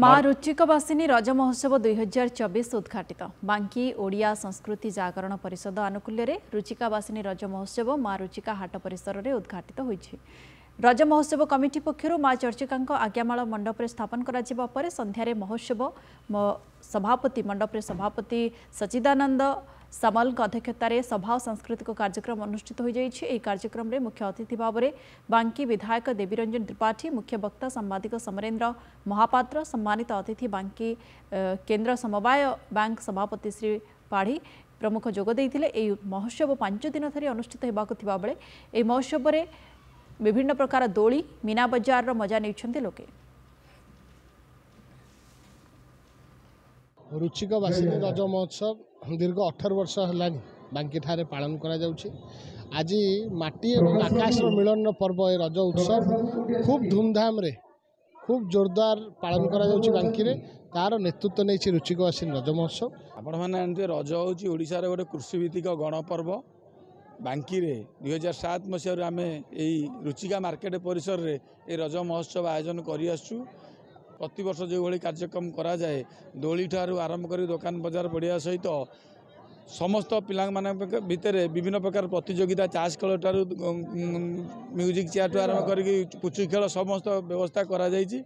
माँ रुचिकवासिनी रज महोत्सव 2024 उद्घाटित बांकी ओडिया संस्कृति जागरण परिषद आनुकूल्य रुचिकावासिनी रज महोत्सव माँ रुचिका हाट परिसर में उद्घाटित होइछि। रज महोत्सव कमिटी पक्षर माँ चर्चिका आज्ञामाल मंडप स्थापन कर संध्यारे महोत्सव सभापति मंडप सभापति सचिदानंद सामल अध्यक्षतार सभा और सांस्कृतिक कार्यक्रम अनुष्ठित हो जाइए। कार्यक्रम में मुख्य अतिथि भाव में बांकी विधायक देवीरंजन त्रिपाठी, मुख्य वक्ता सांबादिक समरेन्द्र महापात्र, सम्मानित अतिथि बांकी केन्द्र समवाय बैंक सभापति श्री पाढ़ी प्रमुख जोगदे। महोत्सव 5 दिन धरी अनुष्ठित होगा बेले यह महोत्सव में विभिन्न प्रकार दोली मीना बजार मजा नहीं लोके। रुचिकवासिनी रज महोत्सव दीर्घ 18 वर्ष है बांकी ठारे पालन करा जाउछि। आज माटी और आकाश मिलन पर्व ए रज उत्सव खूब धूमधाम रे खूब जोरदार पालन करा जाउछि। बांकी रे तार नेतृत्व नहीं रुचिकवासिनी रज महोत्सव। आपण माने रज होछि ओडिसा रे गोटे कृषिभित्तिक गणपर्व। बांकी रे 2007 मसीह आम यही रुचिका मार्केट परिसर रे ए रज महोत्सव आयोजन करि आसु। प्रति वर्ष जो भाई कार्यक्रम करा जाए दोली ठारू आरंभ कर दुकान बजार बढ़िया सहित समस्त पिला भितर विभिन्न प्रकार प्रतियोगिता चाष खेल ठारू म्यूजिक चेयर आरंभ कर पुचु खेल समस्त व्यवस्था करा जाइछि।